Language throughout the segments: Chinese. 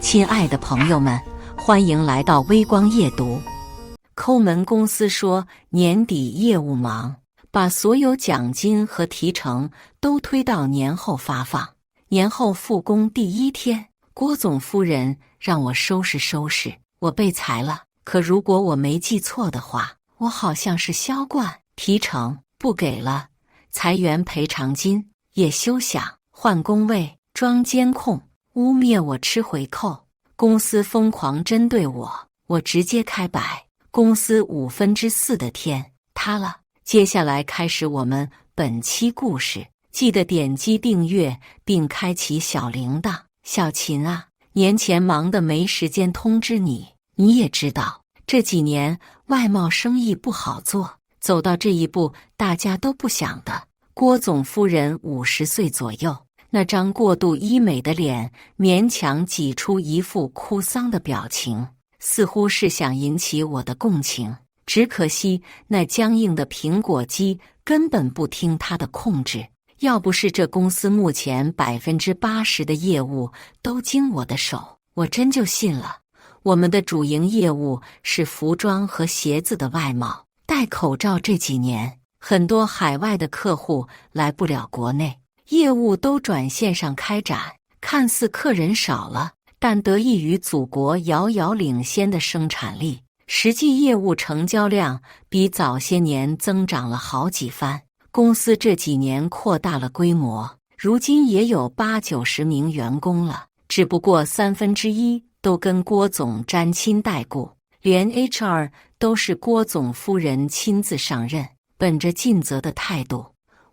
亲爱的朋友们，欢迎来到微光夜读。抠门公司说年底业务忙，把所有奖金和提成都推到年后发放。年后复工第一天，郭总夫人让我收拾收拾，我被裁了。可如果我没记错的话，我好像是销冠，提成不给了，裁员赔偿金也休想，换工位，装监控，污蔑我吃回扣，公司疯狂针对我，我直接开摆，公司4/5的天塌了。接下来开始我们本期故事，记得点击订阅并开启小铃铛。小秦啊，年前忙得没时间通知你，你也知道这几年外贸生意不好做，走到这一步大家都不想的。郭总夫人50岁左右，那张过度医美的脸勉强挤出一副哭丧的表情，似乎是想引起我的共情。只可惜那僵硬的苹果肌根本不听他的控制，要不是这公司目前80%的业务都经我的手，我真就信了。我们的主营业务是服装和鞋子的外贸，戴口罩这几年，很多海外的客户来不了国内，业务都转线上开展，看似客人少了，但得益于祖国遥遥领先的生产力，实际业务成交量比早些年增长了好几番。公司这几年扩大了规模，如今也有80-90名员工了，只不过1/3都跟郭总沾亲带故，连 HR 都是郭总夫人亲自上任。本着尽责的态度，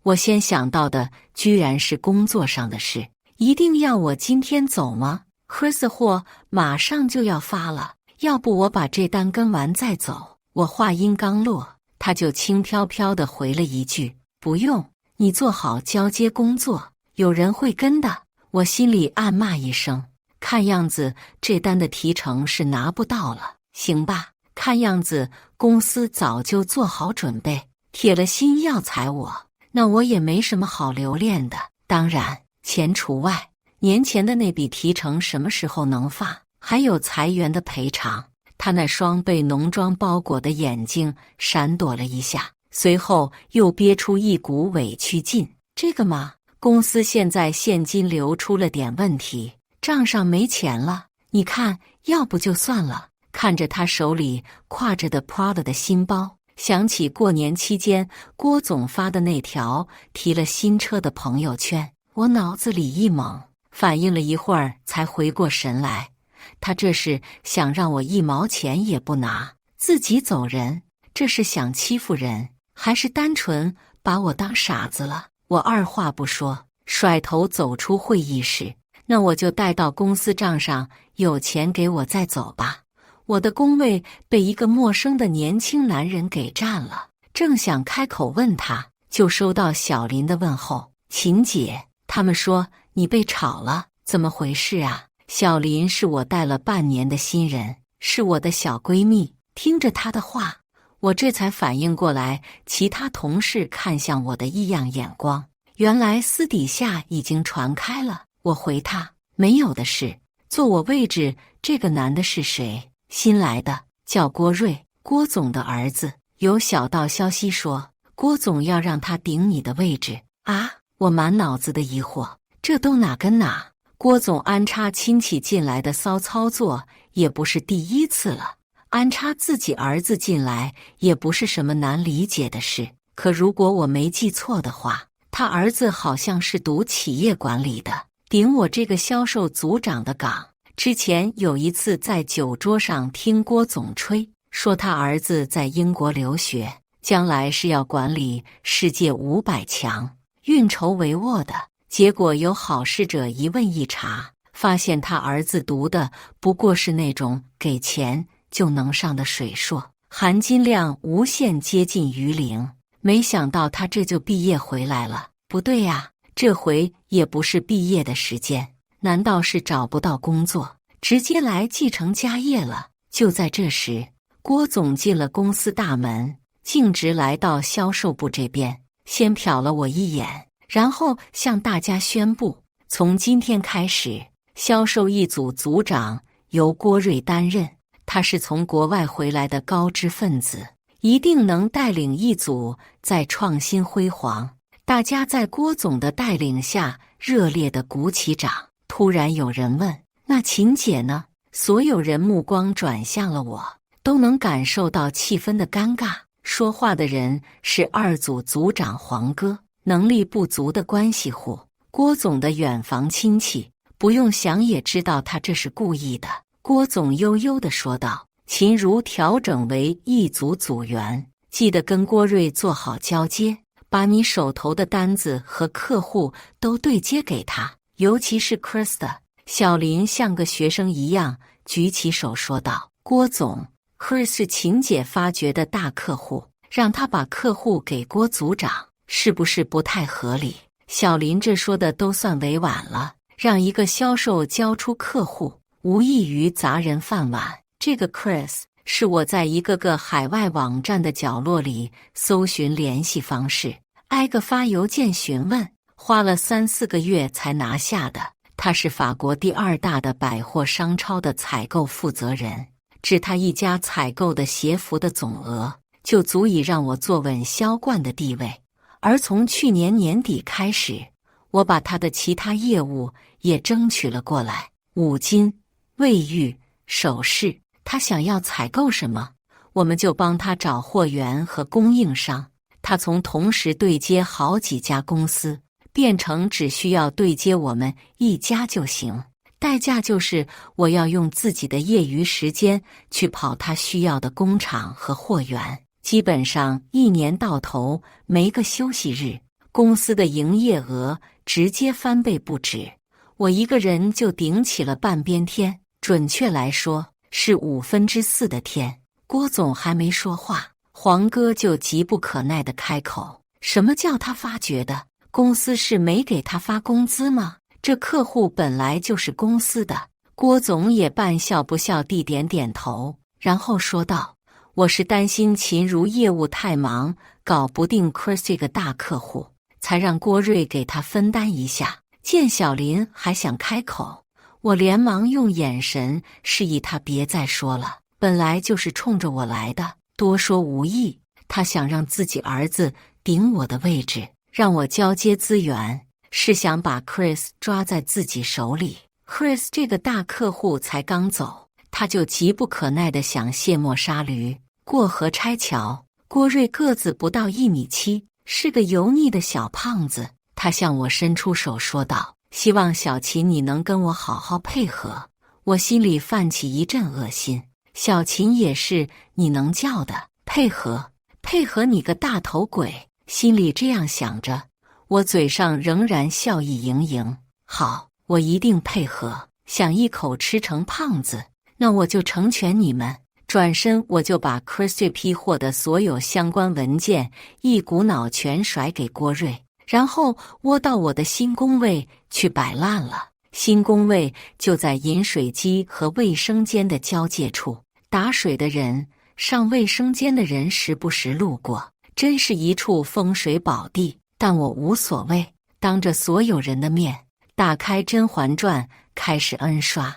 我先想到的居然是工作上的事。一定要我今天走吗？ Chris 货马上就要发了，要不我把这单跟完再走。我话音刚落，他就轻飘飘地回了一句，不用，你做好交接工作，有人会跟的。我心里暗骂一声，看样子这单的提成是拿不到了。行吧，看样子公司早就做好准备，铁了心要裁我，那我也没什么好留恋的。当然，钱除外，年前的那笔提成什么时候能发？还有裁员的赔偿。他那双被浓妆包裹的眼睛闪躲了一下，随后又憋出一股委屈劲。这个嘛，公司现在现金流出了点问题，账上没钱了，你看，要不就算了。看着他手里挎着的 Prada 的新包，想起过年期间郭总发的那条提了新车的朋友圈，我脑子里一懵，反应了一会儿才回过神来，他这是想让我1毛钱也不拿，自己走人，这是想欺负人，还是单纯把我当傻子了？我二话不说，甩头走出会议室。那我就带到公司账上，有钱给我再走吧。我的工位被一个陌生的年轻男人给占了，正想开口问他，就收到小林的问候，秦姐，他们说你被炒了，怎么回事啊？小林是我带了半年的新人，是我的小闺蜜。听着她的话，我这才反应过来其他同事看向我的异样眼光，原来私底下已经传开了。我回他，没有的事。坐我位置这个男的是谁？新来的，叫郭瑞，郭总的儿子。有小道消息说郭总要让他顶你的位置啊！我满脑子的疑惑，这都哪跟哪？郭总安插亲戚进来的骚操作也不是第一次了，安插自己儿子进来也不是什么难理解的事。可如果我没记错的话，他儿子好像是读企业管理的，顶我这个销售组长的岗。之前有一次在酒桌上听郭总吹，说他儿子在英国留学，将来是要管理世界500强，运筹帷幄的。结果有好事者一问一查，发现他儿子读的不过是那种给钱就能上的水硕，含金量无限接近于0。没想到他这就毕业回来了。不对呀，这回也不是毕业的时间，难道是找不到工作，直接来继承家业了？就在这时，郭总进了公司大门，径直来到销售部这边，先瞟了我一眼，然后向大家宣布，从今天开始，销售一组组长由郭瑞担任，他是从国外回来的高知分子，一定能带领一组再创新辉煌。大家在郭总的带领下热烈地鼓起掌。突然有人问：“那秦姐呢？”所有人目光转向了我，都能感受到气氛的尴尬。说话的人是二组组长黄哥，能力不足的关系户，郭总的远房亲戚，不用想也知道他这是故意的。郭总悠悠地说道：“秦如调整为一组组员，记得跟郭瑞做好交接，把你手头的单子和客户都对接给他，尤其是 Krista。”小林像个学生一样举起手说道：“郭总，Chris 是秦姐发掘的大客户，让他把客户给郭组长，是不是不太合理？”小林这说的都算委婉了，让一个销售交出客户，无异于砸人饭碗。这个 Chris 是我在一个个海外网站的角落里搜寻联系方式，挨个发邮件询问，花了3-4个月才拿下的。他是法国第2大的百货商超的采购负责人，只他一家采购的鞋服的总额，就足以让我坐稳销冠的地位。而从去年年底开始，我把他的其他业务也争取了过来，五金、卫浴、首饰，他想要采购什么，我们就帮他找货源和供应商。他从同时对接好几家公司，变成只需要对接我们一家就行，代价就是我要用自己的业余时间去跑他需要的工厂和货源，基本上一年到头没个休息日，公司的营业额直接翻倍不止，我一个人就顶起了半边天，准确来说是4/5的天。郭总还没说话，黄哥就急不可耐地开口：“什么叫他发掘的？公司是没给他发工资吗？这客户本来就是公司的。”郭总也半笑不笑地点点头，然后说道：“我是担心秦如业务太忙，搞不定 Chris 这个大客户，才让郭瑞给他分担一下。”见小林还想开口，我连忙用眼神示意他别再说了，本来就是冲着我来的，多说无益。他想让自己儿子顶我的位置，让我交接资源，是想把 Chris 抓在自己手里。Chris 这个大客户才刚走，他就急不可耐地想卸磨杀驴，过河拆桥。郭瑞个子不到1.7米，是个油腻的小胖子。他向我伸出手说道：“希望小秦你能跟我好好配合。”我心里泛起一阵恶心，小秦也是你能叫的？配合？配合你个大头鬼！心里这样想着，我嘴上仍然笑意盈盈。好，我一定配合。想一口吃成胖子，那我就成全你们。转身我就把 Chris 这批货的所有相关文件一股脑全甩给郭瑞，然后窝到我的新工位去摆烂了。新工位就在饮水机和卫生间的交界处，打水的人、上卫生间的人时不时路过，真是一处风水宝地。但我无所谓，当着所有人的面打开《甄嬛传》开始 N 刷。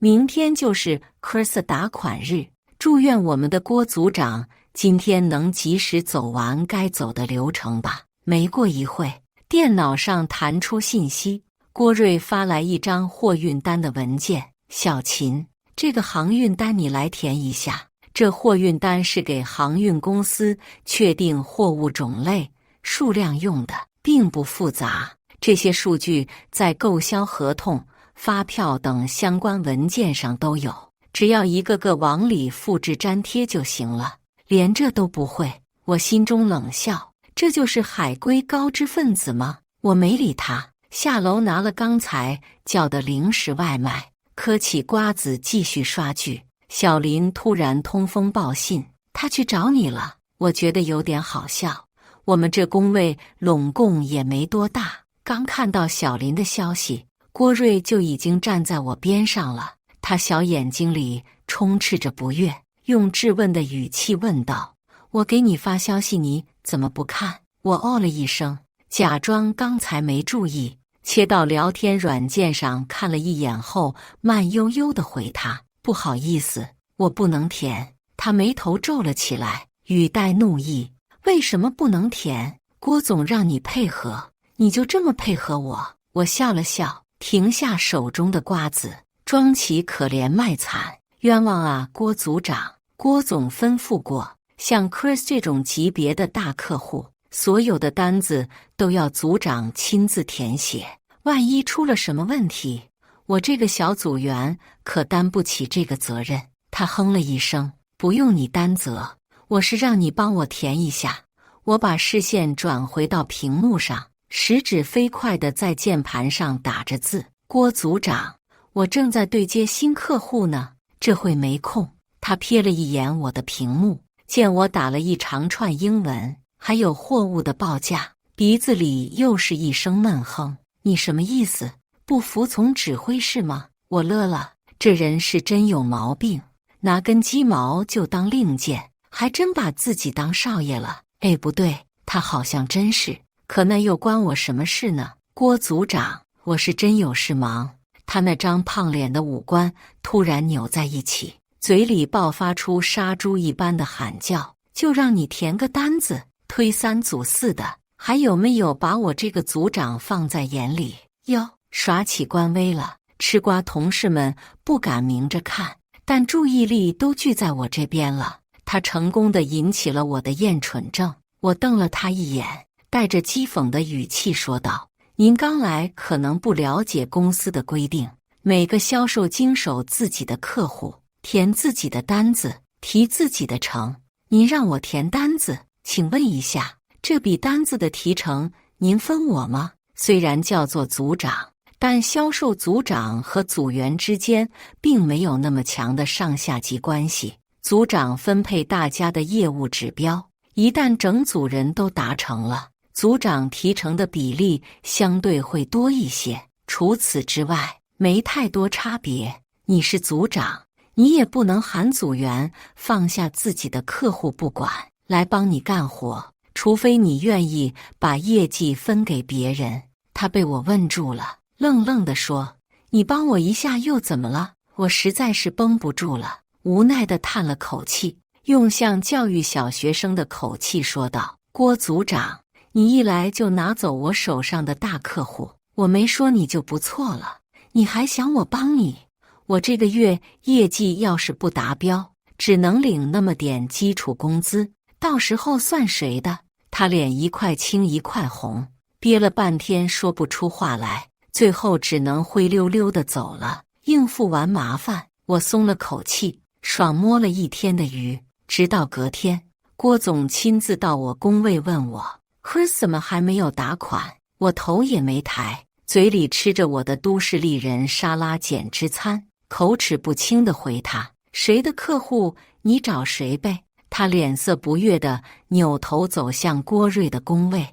明天就是 Chris 打款日，祝愿我们的郭组长今天能及时走完该走的流程吧。没过一会，电脑上弹出信息，郭瑞发来一张货运单的文件：“小秦，这个航运单你来填一下。这货运单是给航运公司确定货物种类、数量用的，并不复杂。这些数据在购销合同、发票等相关文件上都有，只要一个个往里复制粘贴就行了。连这都不会。”我心中冷笑，这就是海归高知分子吗？我没理他，下楼拿了刚才叫的零食外卖，嗑起瓜子继续刷剧。小林突然通风报信，他去找你了。我觉得有点好笑，我们这工位拢共也没多大，刚看到小林的消息，郭瑞就已经站在我边上了。他小眼睛里充斥着不悦，用质问的语气问道：“我给你发消息，你怎么不看？”我哦了一声，假装刚才没注意，切到聊天软件上看了一眼后，慢悠悠地回他：“不好意思，我不能填。”他眉头皱了起来，语带怒意：“为什么不能填？郭总让你配合，你就这么配合我？”我笑了笑，停下手中的瓜子，装起可怜卖惨：“冤枉啊，郭组长！郭总吩咐过，像 Chris 这种级别的大客户，所有的单子都要组长亲自填写。万一出了什么问题，我这个小组员可担不起这个责任。”他哼了一声：“不用你担责，我是让你帮我填一下。”我把视线转回到屏幕上，食指飞快地在键盘上打着字：“郭组长，我正在对接新客户呢，这会没空。”他瞥了一眼我的屏幕，见我打了一长串英文，还有货物的报价，鼻子里又是一声闷哼：“你什么意思？不服从指挥是吗？”我乐了，这人是真有毛病，拿根鸡毛就当令箭，还真把自己当少爷了。哎，不对，他好像真是，可那又关我什么事呢？郭组长，我是真有事忙。他那张胖脸的五官突然扭在一起，嘴里爆发出杀猪一般的喊叫：“就让你填个单子，推三阻四的，还有没有把我这个组长放在眼里？哟，耍起官威了！”吃瓜同事们不敢明着看，但注意力都聚在我这边了。他成功地引起了我的厌蠢症。我瞪了他一眼，带着讥讽的语气说道：“您刚来可能不了解公司的规定，每个销售经手自己的客户，填自己的单子，提自己的成。您让我填单子，请问一下，这笔单子的提成您分我吗？”虽然叫做组长，但销售组长和组员之间并没有那么强的上下级关系。组长分配大家的业务指标，一旦整组人都达成了，组长提成的比例相对会多一些。除此之外，没太多差别。你是组长，你也不能喊组员放下自己的客户不管，来帮你干活，除非你愿意把业绩分给别人。他被我问住了，愣愣地说：“你帮我一下又怎么了？”我实在是绷不住了，无奈地叹了口气，用像教育小学生的口气说道：“郭组长，你一来就拿走我手上的大客户，我没说你就不错了，你还想我帮你？我这个月业绩要是不达标，只能领那么点基础工资，到时候算谁的？”他脸一块青一块红，憋了半天说不出话来，最后只能灰溜溜地走了。应付完麻烦，我松了口气，爽摸了一天的鱼。直到隔天，郭总亲自到我工位问我 ：“Chris 怎么还没有打款？”我头也没抬，嘴里吃着我的都市丽人沙拉减脂餐，口齿不清地回他：“谁的客户你找谁呗。”他脸色不悦地扭头走向郭瑞的工位。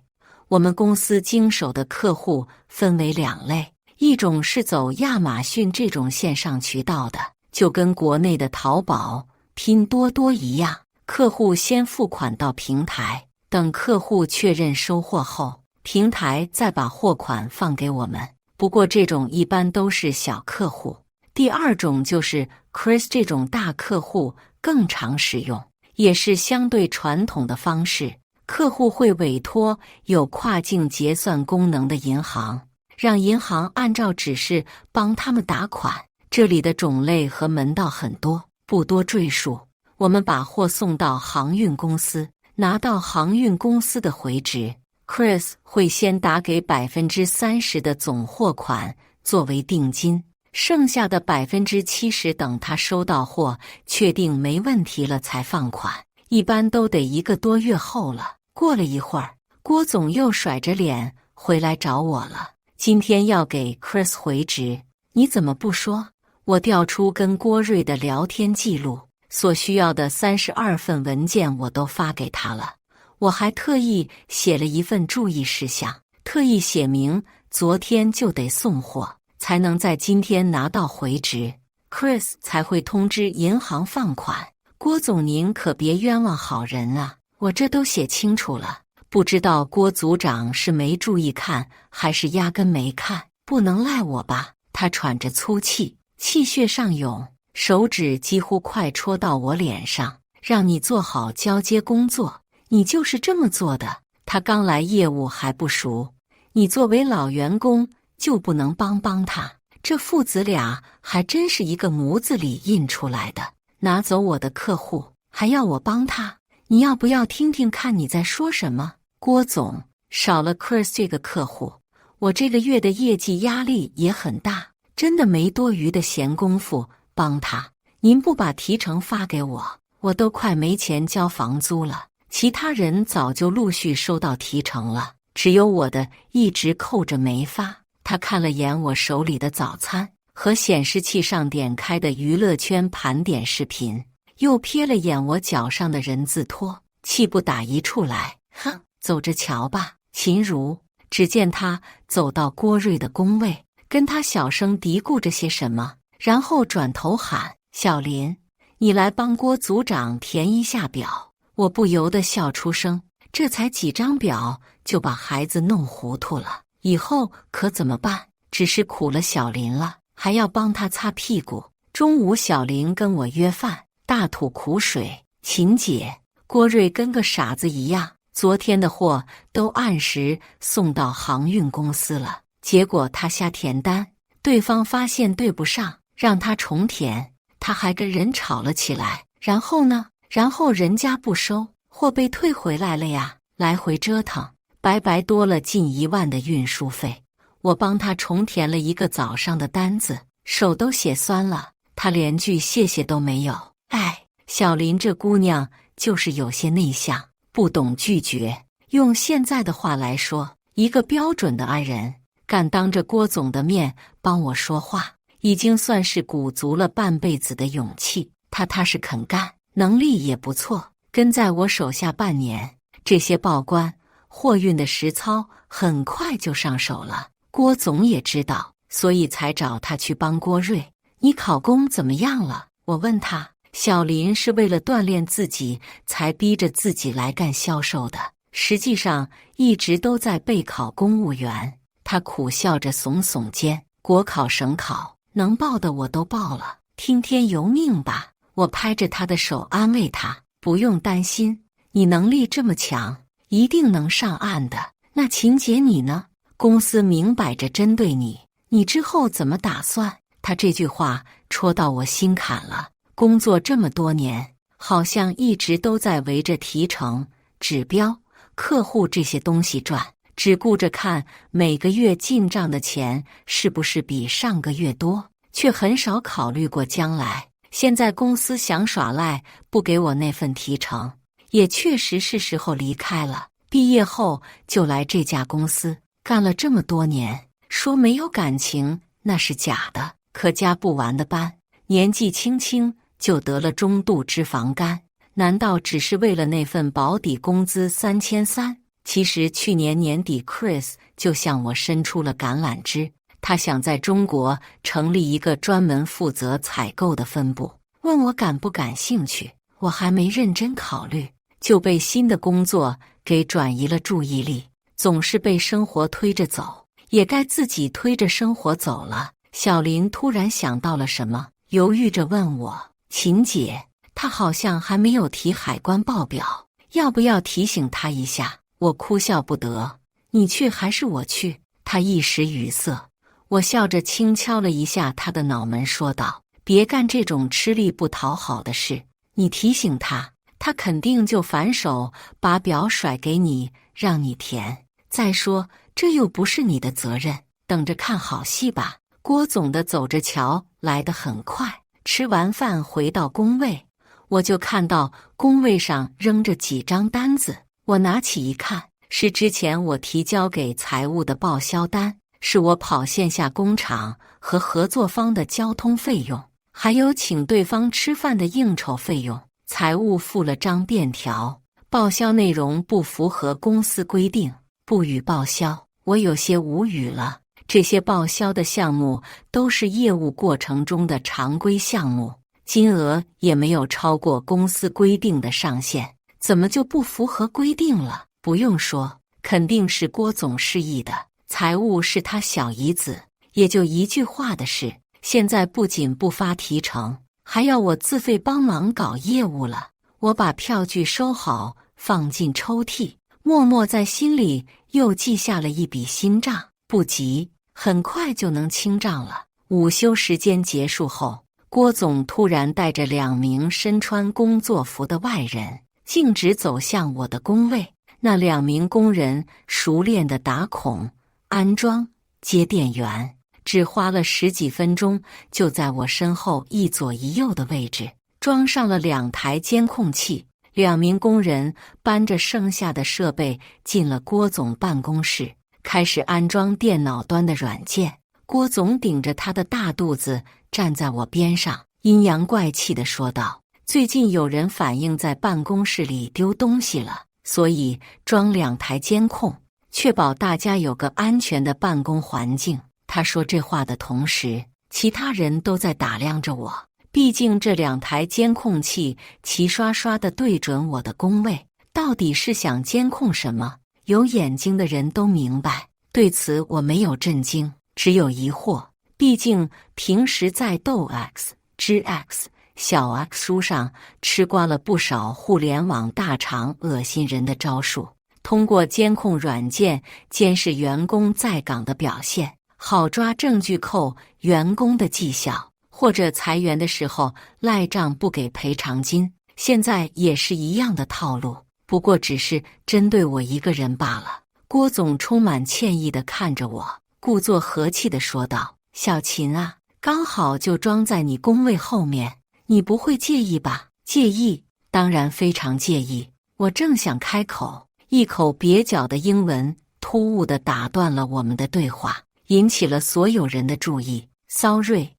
我们公司经手的客户分为两类，一种是走亚马逊这种线上渠道的，就跟国内的淘宝、拼多多一样，客户先付款到平台，等客户确认收货后，平台再把货款放给我们。不过这种一般都是小客户。第二种就是 Chris 这种大客户更常使用，也是相对传统的方式。客户会委托有跨境结算功能的银行，让银行按照指示帮他们打款。这里的种类和门道很多，不多赘述。我们把货送到航运公司，拿到航运公司的回执， Chris 会先打给 30% 的总货款作为定金，剩下的 70% 等他收到货确定没问题了才放款，一般都得1个多月后了。过了一会儿，郭总又甩着脸回来找我了，今天要给 Chris 回执，你怎么不说？我调出跟郭瑞的聊天记录，所需要的32份文件我都发给他了。我还特意写了一份注意事项，特意写明昨天就得送货，才能在今天拿到回执， Chris 才会通知银行放款。郭总您可别冤枉好人啊，我这都写清楚了，不知道郭组长是没注意看，还是压根没看，不能赖我吧？他喘着粗气，气血上涌，手指几乎快戳到我脸上。让你做好交接工作，你就是这么做的。他刚来业务还不熟，你作为老员工就不能帮他？这父子俩还真是一个模子里印出来的。拿走我的客户，还要我帮他？你要不要听听看你在说什么？郭总，少了 Chris 这个客户，我这个月的业绩压力也很大，真的没多余的闲工夫帮他。您不把提成发给我，我都快没钱交房租了。其他人早就陆续收到提成了，只有我的一直扣着没发。他看了眼我手里的早餐和显示器上点开的娱乐圈盘点视频，又瞥了眼我脚上的人字拖，气不打一处来。哼，走着瞧吧。秦如，只见他走到郭瑞的工位，跟他小声嘀咕着些什么，然后转头喊：小林，你来帮郭组长填一下表。我不由得笑出声，这才几张表就把孩子弄糊涂了，以后可怎么办？只是苦了小林了，还要帮他擦屁股。中午小林跟我约饭，大吐苦水。秦姐，郭瑞跟个傻子一样，昨天的货都按时送到航运公司了，结果他瞎填单，对方发现对不上，让他重填，他还跟人吵了起来。然后呢？然后人家不收，货被退回来了呀。来回折腾，白白多了近1万的运输费。我帮他重填了一个早上的单子，手都写酸了，他连句谢谢都没有。哎，小林这姑娘就是有些内向，不懂拒绝。用现在的话来说，一个标准的爱人，敢当着郭总的面帮我说话，已经算是鼓足了半辈子的勇气。他踏实肯干，能力也不错，跟在我手下半年，这些报关、货运的实操很快就上手了。郭总也知道，所以才找他去帮郭瑞。你考公怎么样了？我问他。小林是为了锻炼自己才逼着自己来干销售的，实际上一直都在备考公务员。他苦笑着耸耸肩，国考省考能报的我都报了，听天由命吧。我拍着他的手安慰他，不用担心，你能力这么强，一定能上岸的。那秦姐你呢？公司明摆着针对你，你之后怎么打算？他这句话戳到我心坎了。工作这么多年，好像一直都在围着提成、指标、客户这些东西转，只顾着看每个月进账的钱是不是比上个月多，却很少考虑过将来。现在公司想耍赖，不给我那份提成，也确实是时候离开了。毕业后就来这家公司干了这么多年，说没有感情那是假的。可加不完的班，年纪轻轻就得了中度脂肪肝，难道只是为了那份保底工资3300？其实去年年底 Chris 就向我伸出了橄榄枝，他想在中国成立一个专门负责采购的分部，问我感不感兴趣。我还没认真考虑，就被新的工作给转移了注意力，总是被生活推着走，也该自己推着生活走了。小林突然想到了什么，犹豫着问我：秦姐，他好像还没有提海关报表，要不要提醒他一下？我哭笑不得，你去还是我去？他一时语塞。我笑着轻敲了一下他的脑门，说道：别干这种吃力不讨好的事，你提醒他，他肯定就反手把表甩给你，让你填。再说，这又不是你的责任，等着看好戏吧。郭总的走着瞧来得很快，吃完饭回到工位，我就看到工位上扔着几张单子。我拿起一看，是之前我提交给财务的报销单，是我跑线下工厂和合作方的交通费用，还有请对方吃饭的应酬费用。财务附了张便条，报销内容不符合公司规定，不予报销。我有些无语了。这些报销的项目都是业务过程中的常规项目，金额也没有超过公司规定的上限，怎么就不符合规定了？不用说，肯定是郭总示意的，财务是他小姨子，也就一句话的事。现在不仅不发提成，还要我自费帮忙搞业务了。我把票据收好，放进抽屉，默默在心里又记下了一笔新账。不急，很快就能清账了。午休时间结束后，郭总突然带着2名身穿工作服的外人径直走向我的工位。那2名工人熟练地打孔、安装、接电源，只花了10几分钟，就在我身后一左一右的位置装上了2台监控器。2名工人搬着剩下的设备进了郭总办公室，开始安装电脑端的软件。郭总顶着他的大肚子站在我边上，阴阳怪气地说道：“最近有人反映在办公室里丢东西了，所以装2台监控，确保大家有个安全的办公环境。”他说这话的同时，其他人都在打量着我，毕竟这2台监控器齐刷刷地对准我的工位，到底是想监控什么？有眼睛的人都明白。对此我没有震惊，只有疑惑。毕竟平时在斗 X、知 X、小 X 书上吃惯了不少互联网大厂恶心人的招数，通过监控软件监视员工在岗的表现，好抓证据扣员工的绩效，或者裁员的时候赖账不给赔偿金。现在也是一样的套路，不过只是针对我一个人罢了。郭总充满歉意地看着我，故作和气地说道：“小秦啊，刚好就装在你工位后面，你不会介意吧？”“介意，当然非常介意。”我正想开口，一口蹩脚的英文突兀地打断了我们的对话，引起了所有人的注意。Sorry，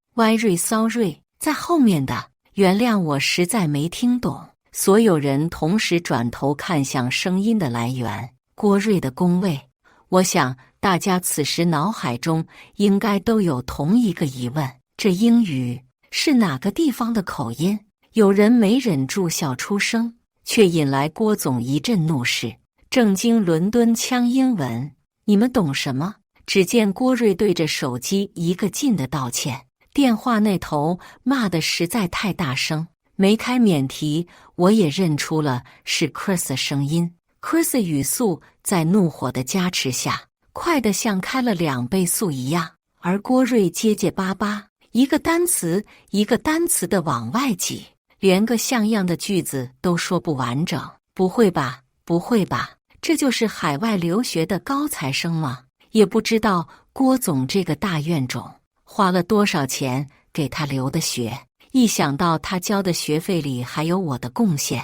在后面的，原谅我实在没听懂。所有人同时转头看向声音的来源，郭瑞的工位。我想大家此时脑海中应该都有同一个疑问：这英语是哪个地方的口音？有人没忍住笑出声，却引来郭总一阵怒视。正经伦敦腔英文，你们懂什么？只见郭瑞对着手机一个劲的道歉，电话那头骂得实在太大声，没开免提，我也认出了是 Chris 的声音。Chris 语速在怒火的加持下，快得像开了2倍速一样，而郭瑞结结巴巴，一个单词一个单词的往外挤，连个像样的句子都说不完整。不会吧，不会吧，这就是海外留学的高材生吗？也不知道郭总这个大怨种花了多少钱给他留的学，一想到他交的学费里还有我的贡献，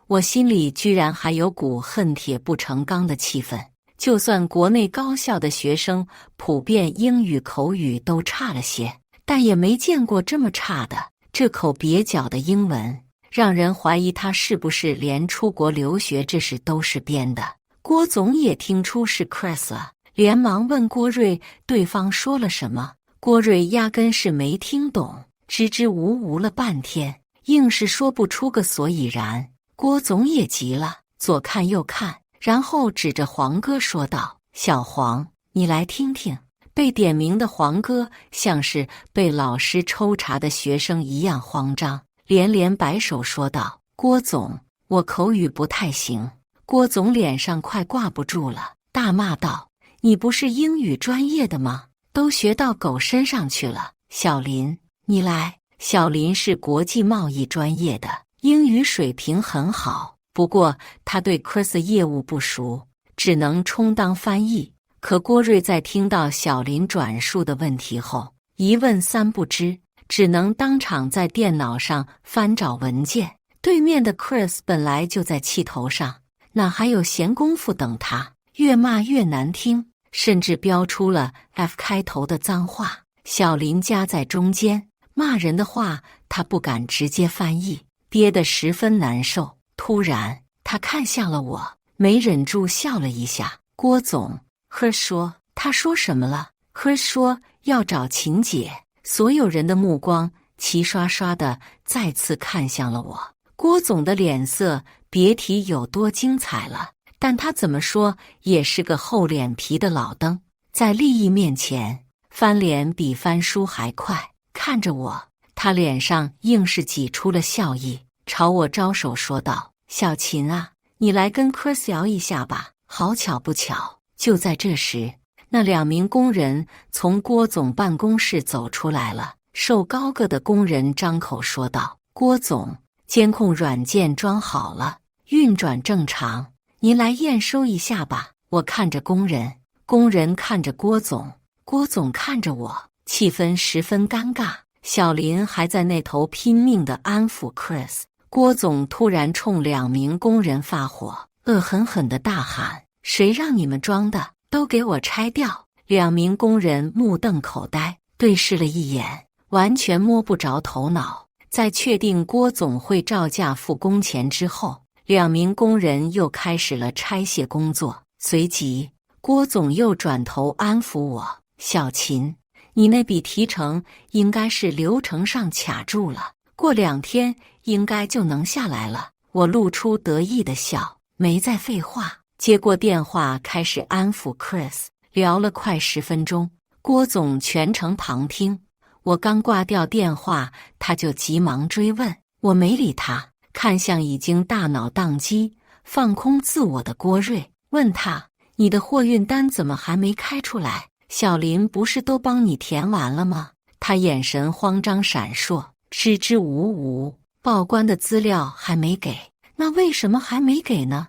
我心里居然还有股恨铁不成钢的气氛。就算国内高校的学生普遍英语口语都差了些，但也没见过这么差的。这口蹩脚的英文让人怀疑他是不是连出国留学这事都是编的。郭总也听出是 Chris 了，连忙问郭瑞对方说了什么。郭瑞压根是没听懂，支支吾吾了半天，硬是说不出个所以然。郭总也急了，左看右看，然后指着黄哥说道：“小黄，你来听听。”被点名的黄哥像是被老师抽查的学生一样慌张，连连摆手说道：“郭总，我口语不太行。”郭总脸上快挂不住了，大骂道：“你不是英语专业的吗？都学到狗身上去了。小林，你来。”小林是国际贸易专业的，英语水平很好，不过他对 Chris 业务不熟，只能充当翻译。可郭瑞在听到小林转述的问题后，一问三不知，只能当场在电脑上翻找文件。对面的 Chris 本来就在气头上，哪还有闲工夫等他？越骂越难听，甚至飙出了 F 开头的脏话。小林夹在中间，骂人的话他不敢直接翻译，憋得十分难受。突然他看向了我，没忍住笑了一下。郭总，Chris 说，他说什么了？ Chris 说要找秦姐。所有人的目光齐刷刷地再次看向了我。郭总的脸色别提有多精彩了，但他怎么说也是个厚脸皮的老登，在利益面前，翻脸比翻书还快。看着我，他脸上硬是挤出了笑意，朝我招手说道：“小秦啊，你来跟Chris聊一下吧。”好巧不巧，就在这时，那2名工人从郭总办公室走出来了。瘦高个的工人张口说道：“郭总，监控软件装好了，运转正常，您来验收一下吧。”我看着工人，工人看着郭总，郭总看着我，气氛十分尴尬。小林还在那头拼命地安抚 Chris， 郭总突然冲2名工人发火，恶狠狠地大喊：“谁让你们装的？都给我拆掉！”2名工人目瞪口呆，对视了一眼，完全摸不着头脑。在确定郭总会照价付工钱之后，2名工人又开始了拆卸工作。随即，郭总又转头安抚我：“小秦，你那笔提成应该是流程上卡住了，过2天应该就能下来了。”我露出得意的笑，没再废话，接过电话开始安抚 Chris， 聊了快10分钟。郭总全程旁听，我刚挂掉电话，他就急忙追问。我没理他，看向已经大脑宕机、放空自我的郭瑞，问他：“你的货运单怎么还没开出来？小林不是都帮你填完了吗？”他眼神慌张闪烁，支支吾吾：“报关的资料还没给，那为什么还没给呢？”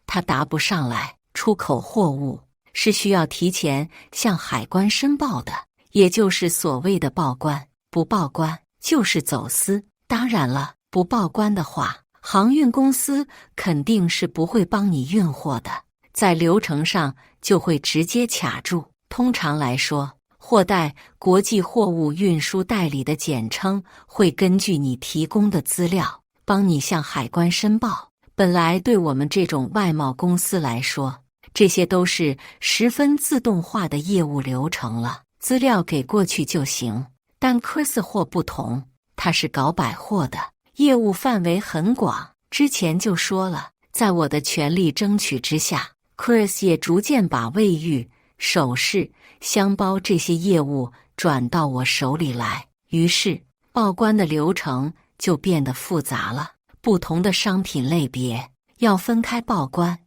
他答不上来。出口货物是需要提前向海关申报的，也就是所谓的报关，不报关就是走私。当然了，不报关的话，航运公司肯定是不会帮你运货的，在流程上就会直接卡住。通常来说，货代国际货物运输代理的简称会根据你提供的资料帮你向海关申报。本来对我们这种外贸公司来说，这些都是十分自动化的业务流程了，资料给过去就行。但 Chris 货不同，他是搞百货的，业务范围很广。之前就说了，在我的全力争取之下， Chris 也逐渐把卫浴、首饰、箱包这些业务转到我手里来，于是报关的流程就变得复杂了。不同的商品类别要分开报关，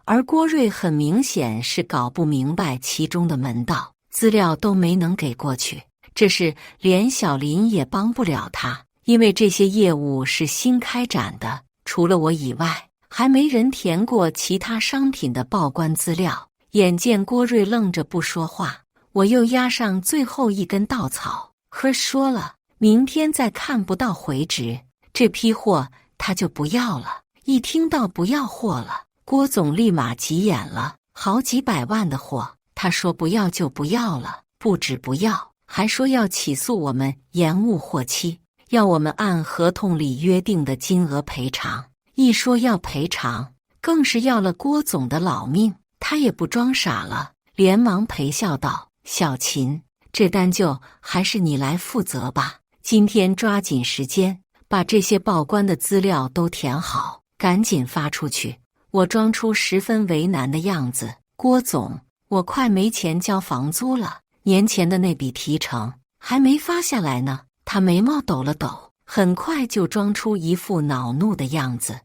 而郭瑞很明显是搞不明白其中的门道，资料都没能给过去。这是连小林也帮不了他，因为这些业务是新开展的，除了我以外，还没人填过其他商品的报关资料。眼见郭瑞愣着不说话，我又压上最后一根稻草。Chris 说了，明天再看不到回执，这批货他就不要了。一听到不要货了，郭总立马急眼了，好几百万的货，他说不要就不要了，不止不要，还说要起诉我们延误货期，要我们按合同里约定的金额赔偿。一说要赔偿，更是要了郭总的老命。他也不装傻了，连忙陪笑道：“小秦，这单就还是你来负责吧，今天抓紧时间把这些报关的资料都填好，赶紧发出去。”我装出十分为难的样子：“郭总，我快没钱交房租了，年前的那笔提成还没发下来呢。”他眉毛抖了抖，很快就装出一副恼怒的样子：“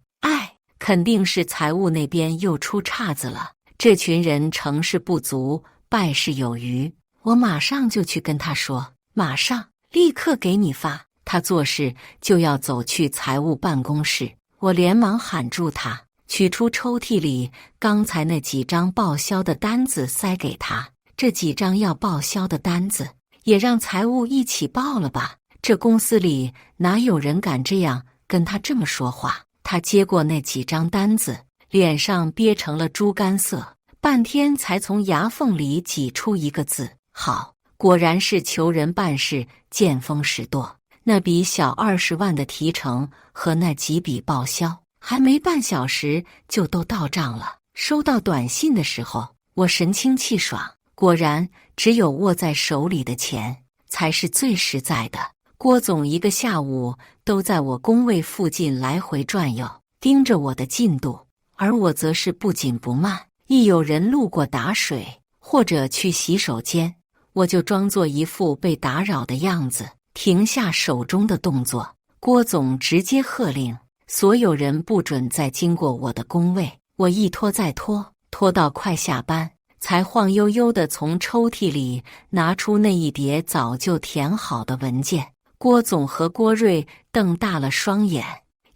肯定是财务那边又出岔子了，这群人成事不足，败事有余。我马上就去跟他说，马上立刻给你发。”他做事就要走去财务办公室，我连忙喊住他，取出抽屉里刚才那几张报销的单子塞给他。这几张要报销的单子也让财务一起报了吧，这公司里哪有人敢这样跟他这么说话。他接过那几张单子，脸上憋成了猪肝色，半天才从牙缝里挤出一个字：“好。”果然是求人办事见风使舵。那笔小20万的提成和那几笔报销，还没半小时就都到账了。收到短信的时候，我神清气爽。果然，只有握在手里的钱才是最实在的。郭总一个下午都在我工位附近来回转悠，盯着我的进度，而我则是不紧不慢，一有人路过打水或者去洗手间，我就装作一副被打扰的样子，停下手中的动作。郭总直接喝令，所有人不准再经过我的工位。我一拖再拖，拖到快下班，才晃悠悠地从抽屉里拿出那一叠早就填好的文件。郭总和郭瑞瞪大了双眼，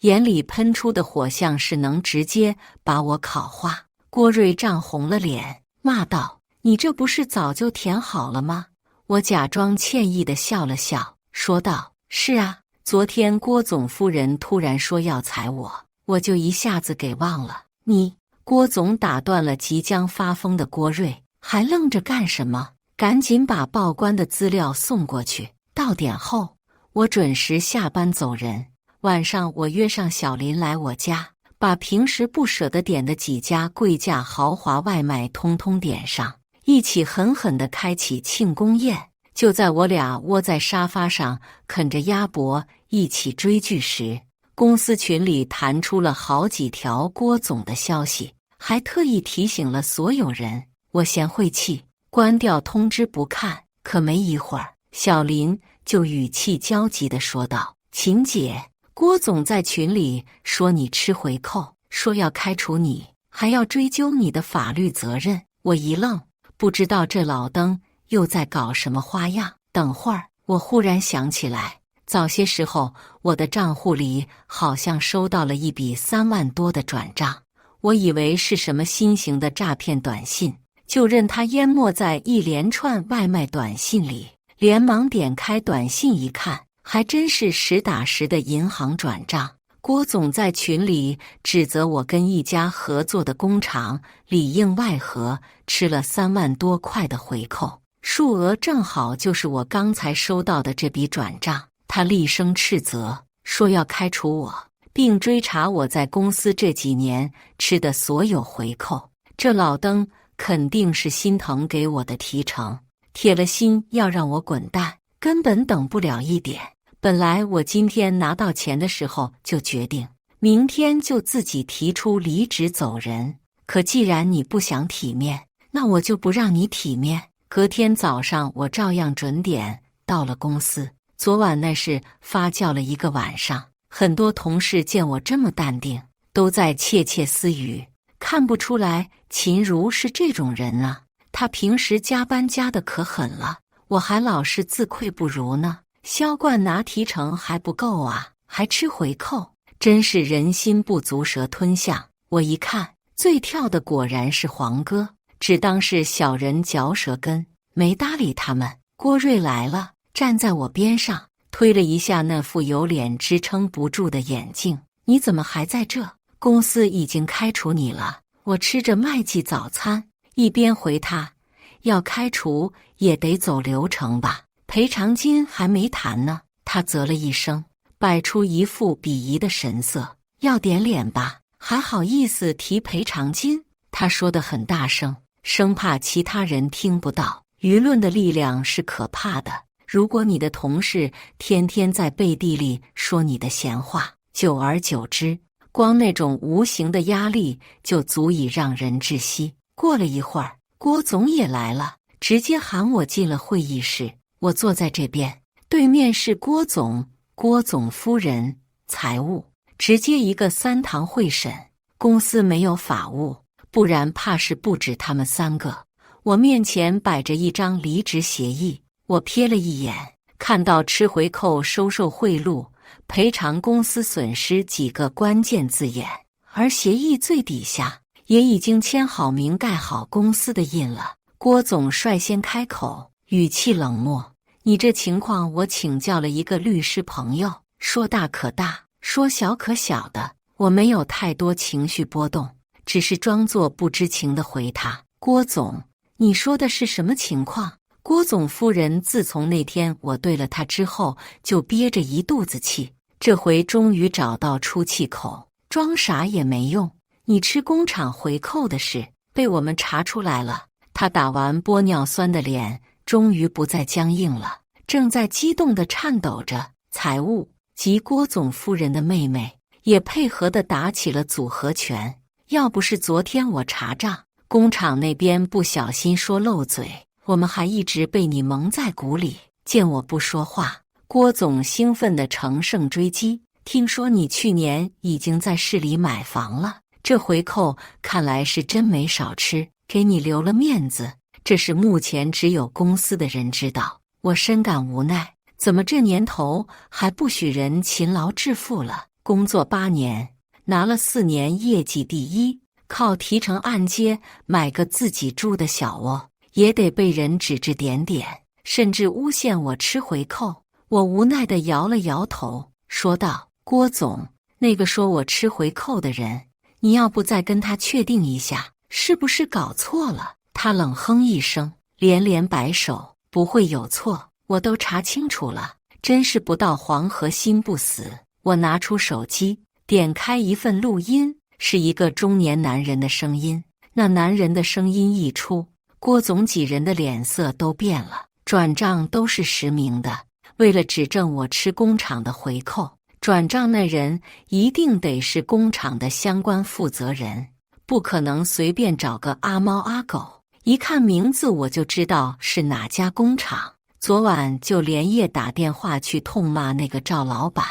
眼里喷出的火像是能直接把我烤化。郭瑞涨红了脸，骂道：“你这不是早就填好了吗？”我假装歉意地笑了笑，说道：“是啊，昨天郭总夫人突然说要裁我，我就一下子给忘了。”你，郭总打断了即将发疯的郭瑞，还愣着干什么？赶紧把报关的资料送过去。到点后，我准时下班走人。晚上我约上小林来我家，把平时不舍得点的几家贵价豪华外卖通通点上，一起狠狠地开启庆功宴。就在我俩窝在沙发上啃着鸭脖一起追剧时，公司群里弹出了好几条郭总的消息，还特意提醒了所有人。我嫌晦气，关掉通知不看。可没一会儿，小林就语气焦急地说道：“秦姐，郭总在群里说你吃回扣，说要开除你，还要追究你的法律责任。”我一愣，不知道这老登又在搞什么花样。等会儿，我忽然想起来，早些时候我的账户里好像收到了一笔3万多的转账，我以为是什么新型的诈骗短信，就任它淹没在一连串外卖短信里，连忙点开短信一看，还真是实打实的银行转账。郭总在群里指责我跟一家合作的工厂里应外合吃了3万多块的回扣，数额正好就是我刚才收到的这笔转账。他厉声斥责，说要开除我，并追查我在公司这几年吃的所有回扣。这老登肯定是心疼给我的提成，铁了心要让我滚蛋，根本等不了一点。本来我今天拿到钱的时候就决定，明天就自己提出离职走人。可既然你不想体面，那我就不让你体面。隔天早上我照样准点到了公司。昨晚那事发酵了一个晚上，很多同事见我这么淡定，都在窃窃私语，看不出来秦如是这种人啊，她平时加班加得可狠了，我还老是自愧不如呢。销冠拿提成还不够啊，还吃回扣，真是人心不足蛇吞象。我一看，最跳的果然是黄哥，只当是小人嚼舌根，没搭理他们。郭瑞来了，站在我边上，推了一下那副有脸支撑不住的眼镜。你怎么还在这？公司已经开除你了。我吃着麦记早餐，一边回他，要开除也得走流程吧，赔偿金还没谈呢。他啧了一声，摆出一副鄙夷的神色，要点脸吧，还好意思提赔偿金？他说得很大声，生怕其他人听不到。舆论的力量是可怕的，如果你的同事天天在背地里说你的闲话，久而久之，光那种无形的压力就足以让人窒息。过了一会儿，郭总也来了，直接喊我进了会议室。我坐在这边，对面是郭总、郭总夫人、财务，直接一个3堂会审。公司没有法务，不然怕是不止他们3个。我面前摆着一张离职协议，我瞥了一眼，看到吃回扣、收受贿赂、赔偿公司损失几个关键字眼，而协议最底下也已经签好名盖好公司的印了。郭总率先开口，语气冷漠：“你这情况我请教了一个律师朋友，说大可大，说小可小的。”我没有太多情绪波动，只是装作不知情地回他：“郭总，你说的是什么情况？”郭总夫人自从那天我对了她之后，就憋着一肚子气，这回终于找到出气口，装傻也没用。你吃工厂回扣的事被我们查出来了。她打完玻尿酸的脸终于不再僵硬了，正在激动地颤抖着。财务及郭总夫人的妹妹也配合地打起了组合拳，要不是昨天我查账，工厂那边不小心说漏嘴，我们还一直被你蒙在鼓里。见我不说话，郭总兴奋地乘胜追击。听说你去年已经在市里买房了，这回扣看来是真没少吃，给你留了面子。这是目前只有公司的人知道。我深感无奈，怎么这年头还不许人勤劳致富了？工作8年，拿了4年业绩第一，靠提成按揭买个自己住的小窝，也得被人指指点点，甚至诬陷我吃回扣。我无奈地摇了摇头，说道：郭总，那个说我吃回扣的人，你要不再跟他确定一下，是不是搞错了？他冷哼一声，连连摆手，不会有错，我都查清楚了，真是不到黄河心不死。我拿出手机，点开一份录音，是一个中年男人的声音。那男人的声音一出，郭总几人的脸色都变了。转账都是实名的，为了指证我吃工厂的回扣，转账那人一定得是工厂的相关负责人，不可能随便找个阿猫阿狗。一看名字我就知道是哪家工厂。昨晚就连夜打电话去痛骂那个赵老板。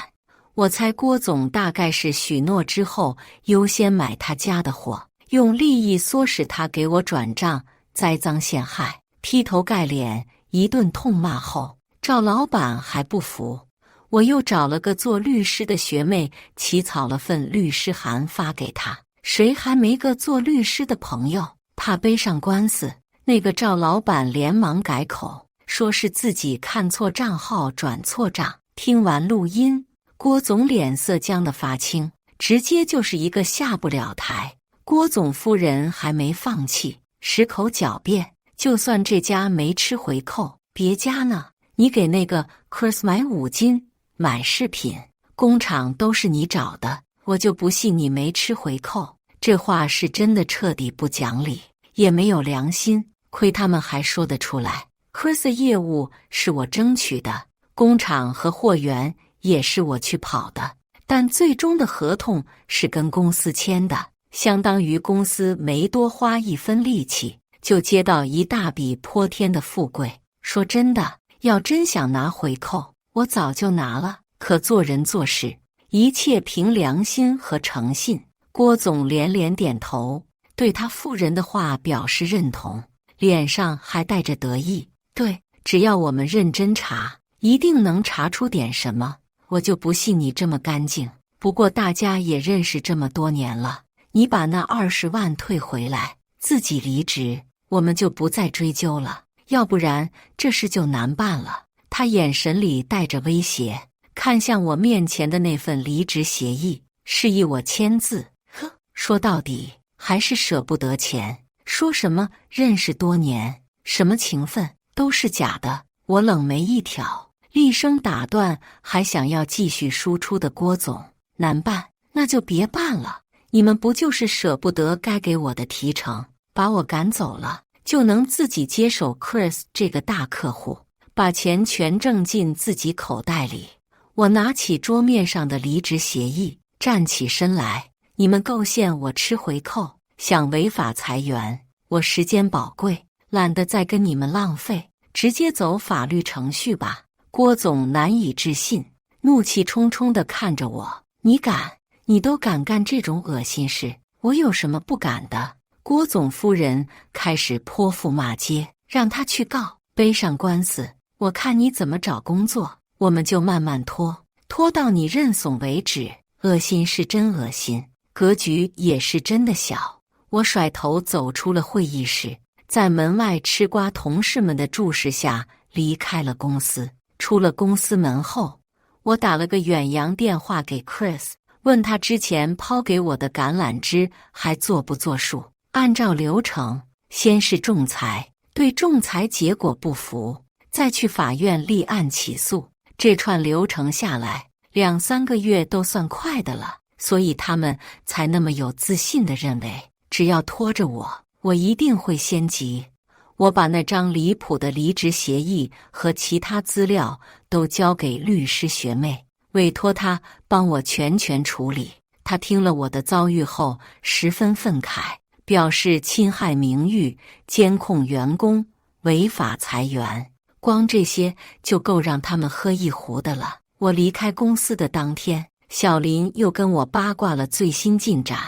我猜郭总大概是许诺之后优先买他家的货，用利益唆使他给我转账，栽赃陷害，劈头盖脸一顿痛骂后，赵老板还不服。我又找了个做律师的学妹起草了份律师函发给他，谁还没个做律师的朋友？怕背上官司，那个赵老板连忙改口，说是自己看错账号转错账。听完录音，郭总脸色僵得发青，直接就是一个下不了台。郭总夫人还没放弃，矢口狡辩，就算这家没吃回扣，别家呢？你给那个 Chris 买5斤买饰品，工厂都是你找的，我就不信你没吃回扣。这话是真的彻底不讲理，也没有良心，亏他们还说得出来。Chris 的业务是我争取的，工厂和货源也是我去跑的，但最终的合同是跟公司签的，相当于公司没多花一分力气，就接到一大笔泼天的富贵。说真的，要真想拿回扣，我早就拿了，可做人做事，一切凭良心和诚信。郭总连连点头，对他夫人的话表示认同，脸上还带着得意。对，只要我们认真查，一定能查出点什么。我就不信你这么干净。不过大家也认识这么多年了，你把那20万退回来，自己离职，我们就不再追究了，要不然这事就难办了。他眼神里带着威胁，看向我面前的那份离职协议，示意我签字。说到底还是舍不得钱，说什么认识多年，什么情分都是假的。我冷眉一挑，厉声打断还想要继续输出的郭总：难办，那就别办了。你们不就是舍不得该给我的提成，把我赶走了，就能自己接手 Chris 这个大客户，把钱全挣进自己口袋里。我拿起桌面上的离职协议，站起身来。你们构陷我吃回扣，想违法裁员，我时间宝贵，懒得再跟你们浪费，直接走法律程序吧。郭总难以置信，怒气冲冲地看着我：你敢？你都敢干这种恶心事，我有什么不敢的？郭总夫人开始泼妇骂街，让他去告，背上官司，我看你怎么找工作。我们就慢慢拖到你认怂为止。恶心是真恶心，格局也是真的小。我甩头走出了会议室，在门外吃瓜同事们的注视下离开了公司。出了公司门后，我打了个远洋电话给 Chris， 问他之前抛给我的橄榄枝还作不作数。按照流程，先是仲裁，对仲裁结果不服，再去法院立案起诉。这串流程下来，2-3个月都算快的了。所以他们才那么有自信地认为，只要拖着我一定会先急。我把那张离谱的离职协议和其他资料都交给律师学妹，委托她帮我全权处理。她他听了我的遭遇后十分愤慨，表示侵害名誉、监控员工、违法裁员，光这些就够让他们喝一壶的了。我离开公司的当天，小林又跟我八卦了最新进展。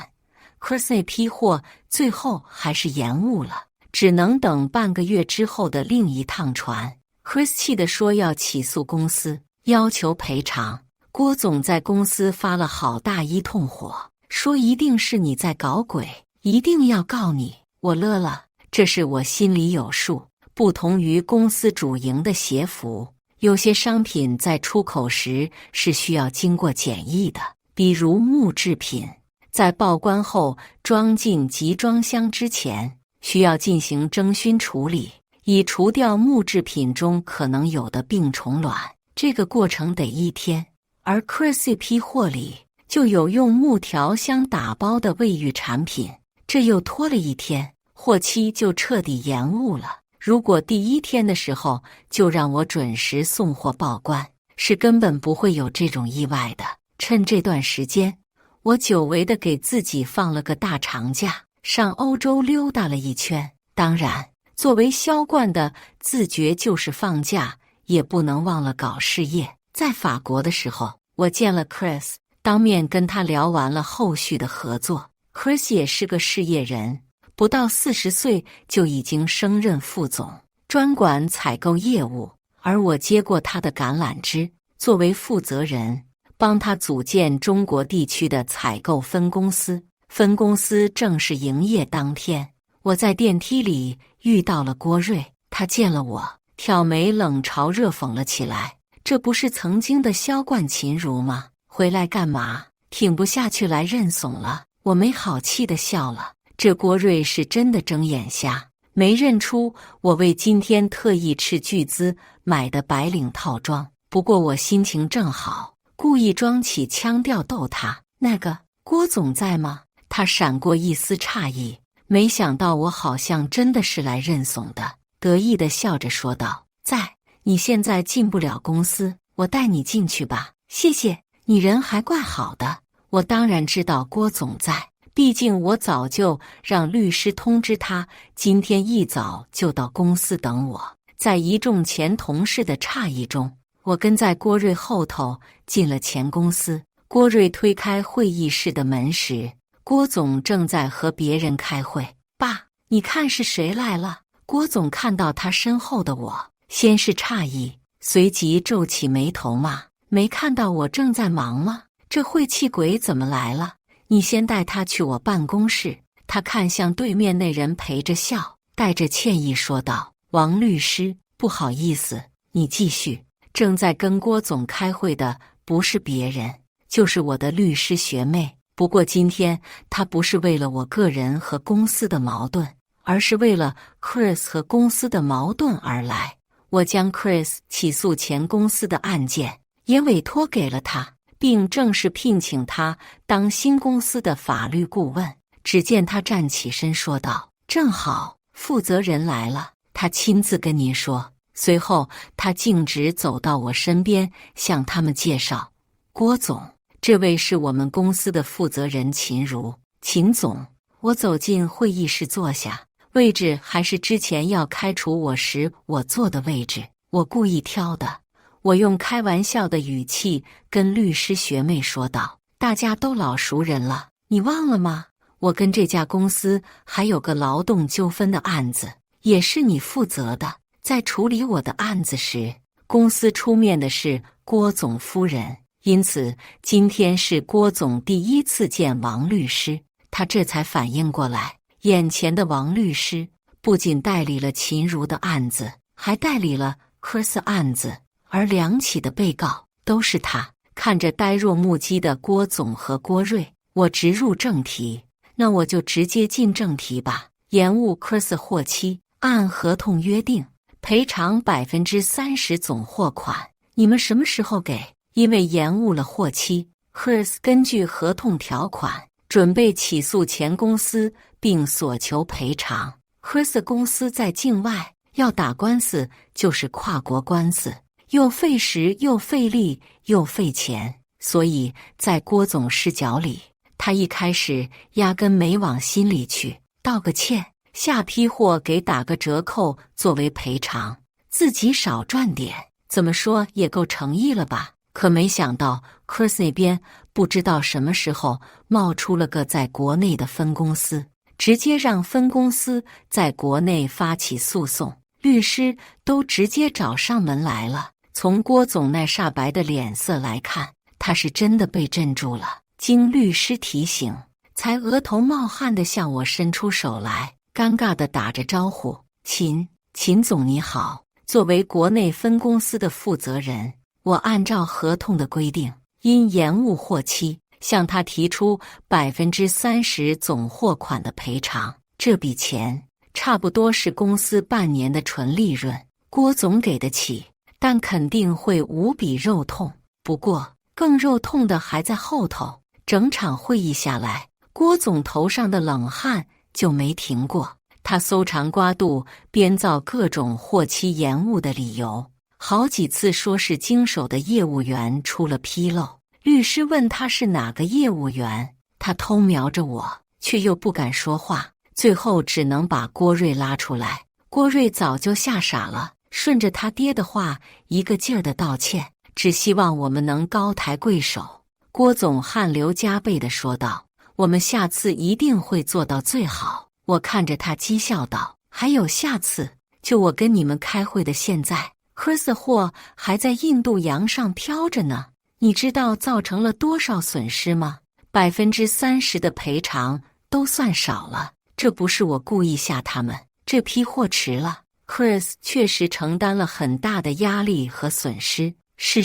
Chris 那批货最后还是延误了，只能等半个月之后的另一趟船。Chris 气地说要起诉公司，要求赔偿。郭总在公司发了好大一通火，说一定是你在搞鬼，一定要告你。我乐了，这是我心里有数。不同于公司主营的鞋服，有些商品在出口时是需要经过检疫的，比如木制品，在报关后装进集装箱之前，需要进行蒸熏处理，以除掉木制品中可能有的病虫卵。这个过程得1天。而 Chris 批货里就有用木条箱打包的卫浴产品，这又拖了1天，货期就彻底延误了。如果第1天的时候就让我准时送货报关，是根本不会有这种意外的。趁这段时间，我久违的给自己放了个大长假，上欧洲溜达了一圈。当然，作为销冠的自觉就是放假，也不能忘了搞事业。在法国的时候，我见了 Chris， 当面跟他聊完了后续的合作。Chris 也是个事业人，不到40岁就已经升任副总，专管采购业务，而我接过他的橄榄枝，作为负责人，帮他组建中国地区的采购分公司。分公司正式营业当天，我在电梯里遇到了郭瑞，他见了我，挑眉冷嘲热讽了起来。这不是曾经的销冠秦如吗？回来干嘛？挺不下去来认怂了。我没好气地笑了。这郭瑞是真的睁眼瞎，没认出我为今天特意斥巨资买的白领套装。不过我心情正好，故意装起腔调逗他。那个郭总在吗？他闪过一丝诧异，没想到我好像真的是来认怂的，得意地笑着说道：在。你现在进不了公司，我带你进去吧。谢谢，你人还怪好的。我当然知道郭总在，毕竟我早就让律师通知他，今天一早就到公司等我。在一众前同事的诧异中，我跟在郭瑞后头进了前公司。郭瑞推开会议室的门时，郭总正在和别人开会。爸，你看是谁来了？郭总看到他身后的我，先是诧异，随即皱起眉头骂：没看到我正在忙吗？这晦气鬼怎么来了？你先带他去我办公室。他看向对面那人，陪着笑，带着歉意说道：王律师，不好意思，你继续。正在跟郭总开会的不是别人，就是我的律师学妹。不过今天她不是为了我个人和公司的矛盾，而是为了 Chris 和公司的矛盾而来。我将 Chris 起诉前公司的案件也委托给了他，并正式聘请他当新公司的法律顾问。只见他站起身说道：正好，负责人来了，他亲自跟您说。随后他径直走到我身边，向他们介绍：郭总，这位是我们公司的负责人秦如。秦总。我走进会议室坐下，位置还是之前要开除我时我坐的位置，我故意挑的。我用开玩笑的语气跟律师学妹说道：大家都老熟人了，你忘了吗？我跟这家公司还有个劳动纠纷的案子，也是你负责的。在处理我的案子时，公司出面的是郭总夫人，因此今天是郭总第一次见王律师。他这才反应过来，眼前的王律师不仅代理了秦如的案子，还代理了 Chris 案子，而2起的被告都是他。看着呆若木鸡的郭总和郭瑞，我直入正题。那我就直接进正题吧。延误 Chris 货期，按合同约定赔偿30%总货款，你们什么时候给？因为延误了货期， Chris 根据合同条款准备起诉前公司并索求赔偿。Chris 公司在境外，要打官司就是跨国官司，又费时又费力又费钱，所以在郭总视角里，他一开始压根没往心里去，道个歉，下批货给打个折扣作为赔偿，自己少赚点，怎么说也够诚意了吧？可没想到 Chris 那边不知道什么时候冒出了个在国内的分公司，直接让分公司在国内发起诉讼，律师都直接找上门来了。从郭总那煞白的脸色来看，他是真的被镇住了。经律师提醒，才额头冒汗地向我伸出手来，尴尬地打着招呼：“秦总你好。”作为国内分公司的负责人，我按照合同的规定，因延误货期，向他提出30%总货款的赔偿。这笔钱差不多是公司半年的纯利润，郭总给得起，但肯定会无比肉痛。不过，更肉痛的还在后头。整场会议下来，郭总头上的冷汗就没停过。他搜肠刮肚，编造各种货期延误的理由，好几次说是经手的业务员出了纰漏。律师问他是哪个业务员，他偷瞄着我，却又不敢说话，最后只能把郭瑞拉出来。郭瑞早就吓傻了，顺着他爹的话一个劲儿的道歉，只希望我们能高抬贵手。郭总汗流浃背地说道：“我们下次一定会做到最好。”我看着他讥笑道：“还有下次？就我跟你们开会的现在 ，Chris 的货还在印度洋上飘着呢。你知道造成了多少损失吗？30%的赔偿都算少了。这不是我故意吓他们，这批货迟了 ，Chris 确实承担了很大的压力和损失。是，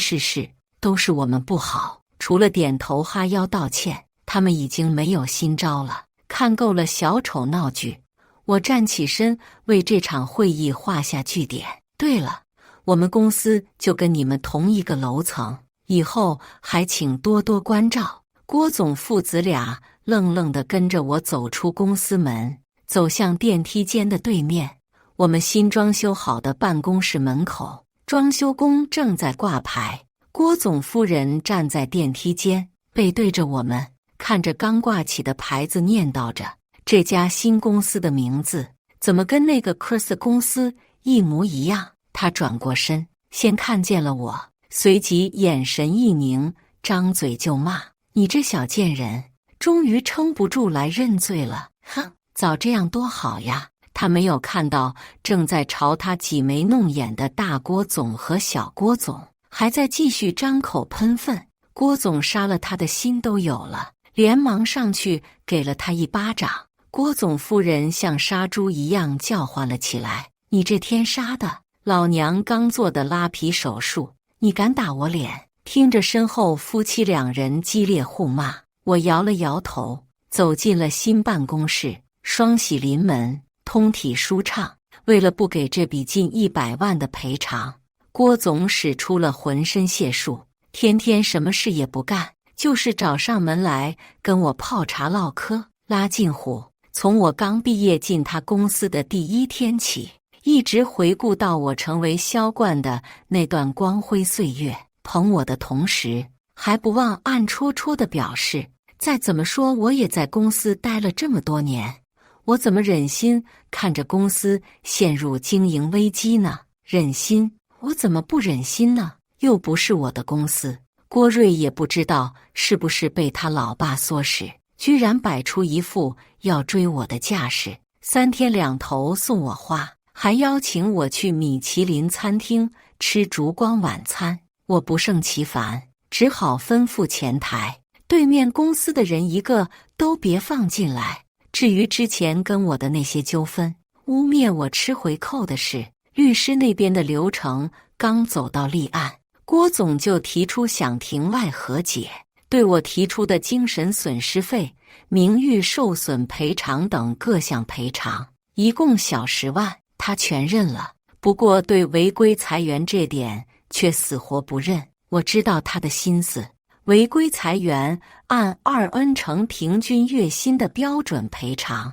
都是我们不好。”除了点头哈腰道歉，他们已经没有新招了。看够了小丑闹剧，我站起身为这场会议画下句点。对了，我们公司就跟你们同一个楼层，以后还请多多关照。郭总父子俩愣愣地跟着我走出公司门，走向电梯间的对面。我们新装修好的办公室门口，装修工正在挂牌。郭总夫人站在电梯间，背对着我们，看着刚挂起的牌子，念叨着这家新公司的名字怎么跟那个 Chris 公司一模一样。他转过身，先看见了我，随即眼神一凝，张嘴就骂：“你这小贱人，终于撑不住来认罪了！哼，早这样多好呀！”他没有看到正在朝他挤眉弄眼的大郭总和小郭总，还在继续张口喷粪。郭总杀了他的心都有了，连忙上去给了他一巴掌。郭总夫人像杀猪一样叫唤了起来：“你这天杀的！老娘刚做的拉皮手术，你敢打我脸！”听着身后夫妻两人激烈互骂，我摇了摇头，走进了新办公室。双喜临门，通体舒畅。为了不给这笔近100万的赔偿，郭总使出了浑身解数，天天什么事也不干，就是找上门来跟我泡茶唠嗑，拉近乎。从我刚毕业进他公司的第一天起，一直回顾到我成为销冠的那段光辉岁月，捧我的同时，还不忘暗戳戳地表示，再怎么说我也在公司待了这么多年，我怎么忍心看着公司陷入经营危机呢？忍心？我怎么不忍心呢？又不是我的公司。郭瑞也不知道是不是被他老爸唆使，居然摆出一副要追我的架势，3天2头送我花，还邀请我去米其林餐厅吃烛光晚餐。我不胜其烦，只好吩咐前台，对面公司的人一个都别放进来。至于之前跟我的那些纠纷，污蔑我吃回扣的事，律师那边的流程刚走到立案，郭总就提出想庭外和解，对我提出的精神损失费、名誉受损赔偿等各项赔偿，一共小10万，他全认了。不过对违规裁员这点却死活不认。我知道他的心思，违规裁员按2N 乘平均月薪的标准赔偿，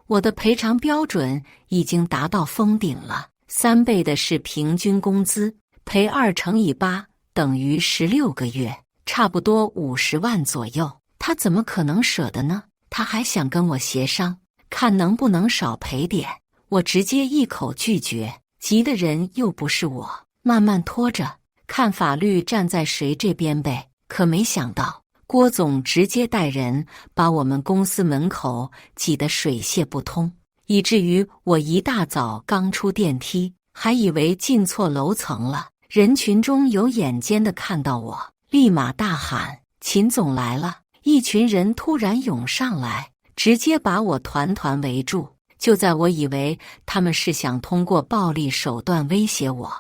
我的赔偿标准已经达到封顶了，3倍的是平均工资，赔2乘以8等于16个月，差不多50万左右。他怎么可能舍得呢？他还想跟我协商，看能不能少赔点。我直接一口拒绝，急的人又不是我，慢慢拖着，看法律站在谁这边呗。可没想到，郭总直接带人把我们公司门口挤得水泄不通，以至于我一大早刚出电梯，还以为进错楼层了。人群中有眼尖的看到我，立马大喊：“秦总来了！”一群人突然涌上来，直接把我团团围住。就在我以为他们是想通过暴力手段威胁我，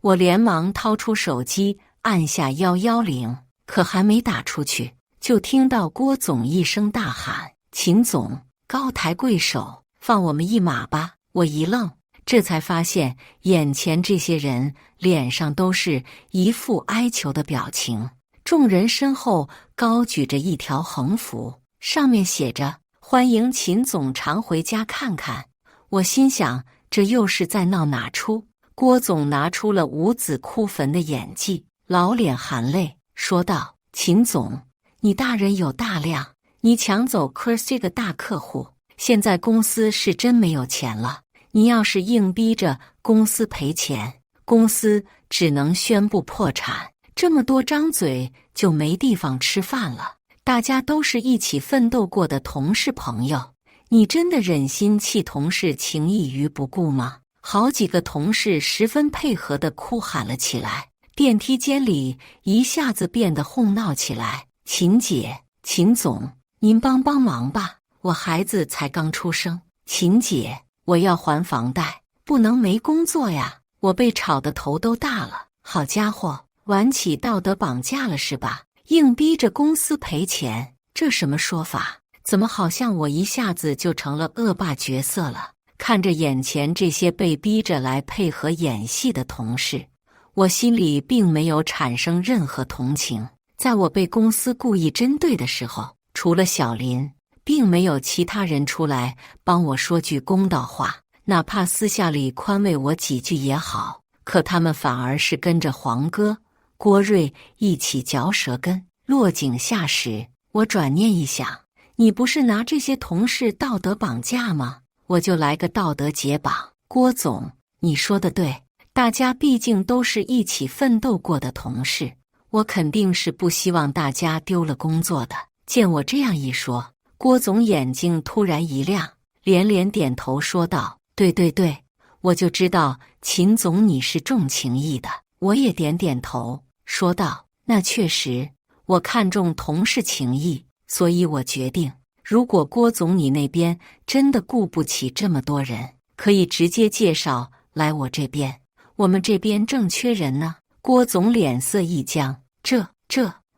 我连忙掏出手机按下110，可还没打出去，就听到郭总一声大喊：“秦总，高抬贵手，放我们一马吧！”我一愣，这才发现眼前这些人脸上都是一副哀求的表情。众人身后高举着一条横幅，上面写着欢迎秦总常回家看看。我心想，这又是在闹哪出？郭总拿出了五子哭坟的演技，老脸含泪说道：“秦总，你大人有大量，你抢走 Chris 这个大客户，现在公司是真没有钱了。你要是硬逼着公司赔钱，公司只能宣布破产。这么多张嘴就没地方吃饭了。大家都是一起奋斗过的同事朋友，你真的忍心弃同事情谊于不顾吗？”好几个同事十分配合地哭喊了起来，电梯间里一下子变得哄闹起来。“秦姐，秦总，您帮帮忙吧，我孩子才刚出生。秦姐，我要还房贷，不能没工作呀，我被炒得头都大了。好家伙，玩起道德绑架了是吧？硬逼着公司赔钱，这什么说法？怎么好像我一下子就成了恶霸角色了？”看着眼前这些被逼着来配合演戏的同事，我心里并没有产生任何同情。在我被公司故意针对的时候，除了小林，并没有其他人出来帮我说句公道话，哪怕私下里宽慰我几句也好。可他们反而是跟着黄哥、郭瑞一起嚼舌根。落井下石，我转念一想，你不是拿这些同事道德绑架吗？我就来个道德解绑。郭总，你说的对，大家毕竟都是一起奋斗过的同事，我肯定是不希望大家丢了工作的。见我这样一说，郭总眼睛突然一亮，连连点头说道：“对对对，我就知道秦总你是重情义的。”我也点点头，说道：“那确实，我看重同事情谊，所以我决定，如果郭总你那边真的顾不起这么多人，可以直接介绍来我这边，我们这边正缺人呢。”郭总脸色一僵，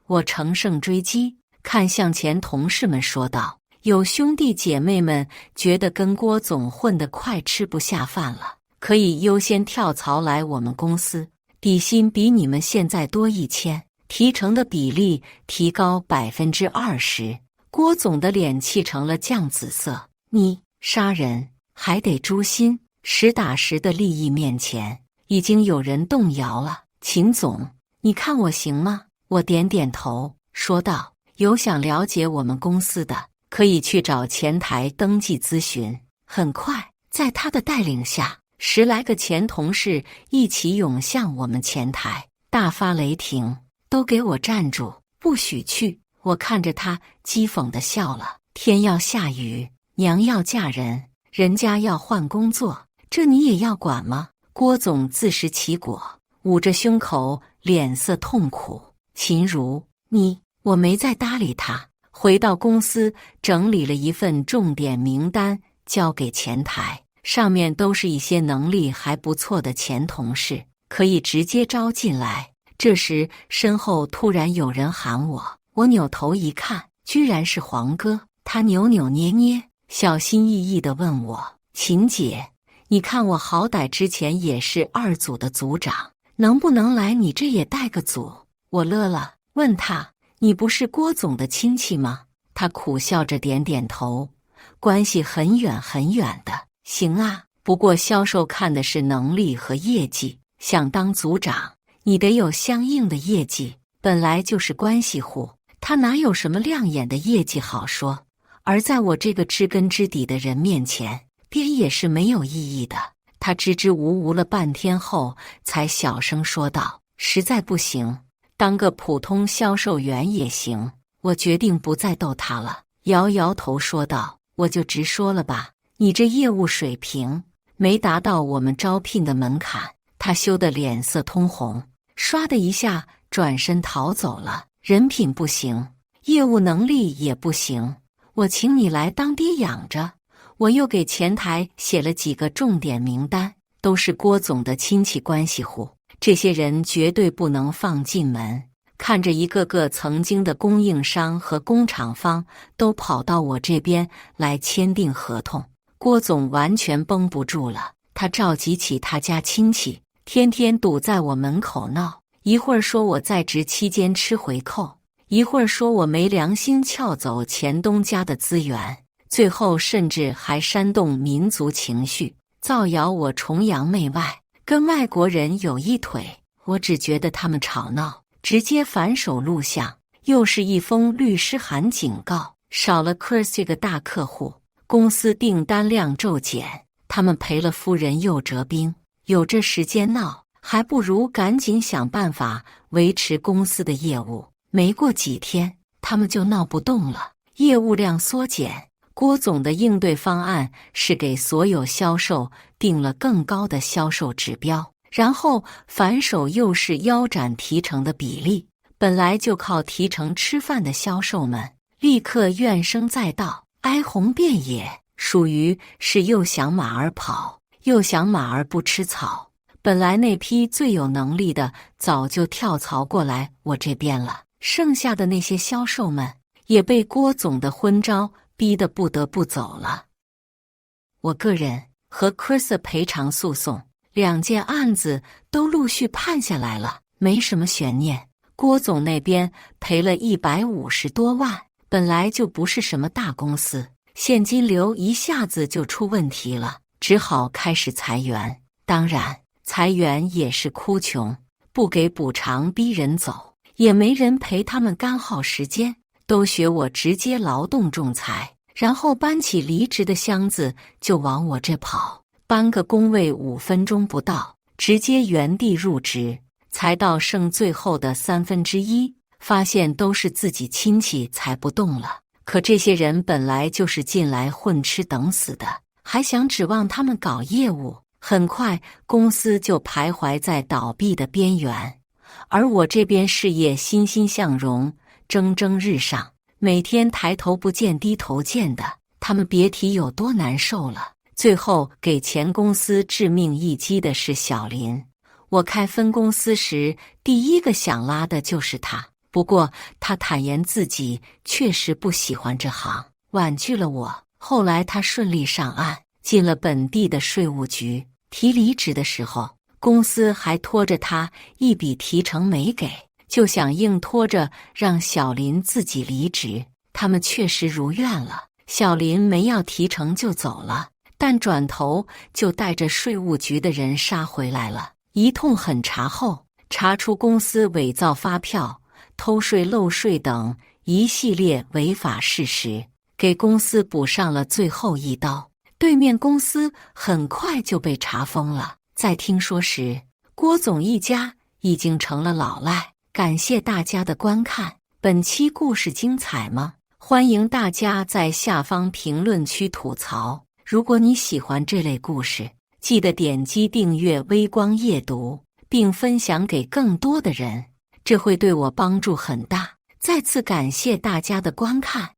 我乘胜追击，看向前同事们说道：“有兄弟姐妹们觉得跟郭总混得快吃不下饭了，可以优先跳槽来我们公司，底薪比你们现在多1000，提成的比例提高20%。”郭总的脸气成了酱紫色。你杀人还得诛心，实打实的利益面前，已经有人动摇了。秦总，你看我行吗？我点点头，说道：“有想了解我们公司的，可以去找前台登记咨询。”很快，在他的带领下，10来个前同事一起涌向我们前台，大发雷霆：“都给我站住，不许去！”我看着他讥讽地笑了：“天要下雨，娘要嫁人，人家要换工作，这你也要管吗？”郭总自食其果，捂着胸口，脸色痛苦。秦如，我没再搭理他，回到公司整理了一份重点名单交给前台，上面都是一些能力还不错的前同事，可以直接招进来。这时身后突然有人喊我扭头一看，居然是黄哥。他扭扭捏捏，小心翼翼地问我：“秦姐，你看我好歹之前也是2组的组长，能不能来你这也带个组？”我乐了，问他：“你不是郭总的亲戚吗？”他苦笑着点点头：“关系很远很远的。”行啊，不过销售看的是能力和业绩，想当组长，你得有相应的业绩，本来就是关系户。他哪有什么亮眼的业绩好说？而在我这个知根知底的人面前，编也是没有意义的。他支支吾吾了半天后，才小声说道：“实在不行，当个普通销售员也行。”我决定不再逗他了，摇摇头说道：“我就直说了吧，你这业务水平没达到我们招聘的门槛。”他羞得脸色通红，唰的一下转身逃走了。人品不行，业务能力也不行，我请你来当爹养着。我又给前台写了几个重点名单，都是郭总的亲戚关系户，这些人绝对不能放进门。看着一个个曾经的供应商和工厂方都跑到我这边来签订合同，郭总完全绷不住了。他召集起他家亲戚，天天堵在我门口闹，一会儿说我在职期间吃回扣，一会儿说我没良心撬走前东家的资源，最后甚至还煽动民族情绪，造谣我崇洋媚外，跟外国人有一腿。我只觉得他们吵闹，直接反手录像，又是一封律师函警告，少了 Chris 这个大客户，公司订单量骤减，他们赔了夫人又折兵。有这时间闹，还不如赶紧想办法维持公司的业务。没过几天，他们就闹不动了，业务量缩减。郭总的应对方案是给所有销售定了更高的销售指标，然后反手又是腰斩提成的比例。本来就靠提成吃饭的销售们立刻怨声载道，哀鸿遍野，属于是又想马儿跑，又想马儿不吃草。本来那批最有能力的早就跳槽过来我这边了，剩下的那些销售们也被郭总的昏招逼得不得不走了。我个人和 Chris 的赔偿诉讼2件案子都陆续判下来了，没什么悬念。郭总那边赔了150多万，本来就不是什么大公司，现金流一下子就出问题了，只好开始裁员。当然，裁员也是哭穷，不给补偿逼人走，也没人陪他们干耗时间，都学我直接劳动仲裁，然后搬起离职的箱子就往我这跑，搬个工位5分钟不到，直接原地入职。才到剩最后的1/3，发现都是自己亲戚才不动了。可这些人本来就是进来混吃等死的，还想指望他们搞业务，很快公司就徘徊在倒闭的边缘。而我这边事业欣欣向荣，蒸蒸日上，每天抬头不见低头见的，他们别提有多难受了。最后给前公司致命一击的是小林。我开分公司时，第一个想拉的就是他。不过他坦言自己确实不喜欢这行，婉拒了我。后来他顺利上岸，进了本地的税务局。提离职的时候，公司还拖着他一笔提成没给，就想硬拖着让小林自己离职。他们确实如愿了，小林没要提成就走了，但转头就带着税务局的人杀回来了。一通狠查后，查出公司伪造发票、偷税漏税等一系列违法事实，给公司补上了最后一刀。对面公司很快就被查封了。在听说时，郭总一家已经成了老赖。感谢大家的观看，本期故事精彩吗？欢迎大家在下方评论区吐槽。如果你喜欢这类故事，记得点击订阅微光夜读，并分享给更多的人，这会对我帮助很大。再次感谢大家的观看。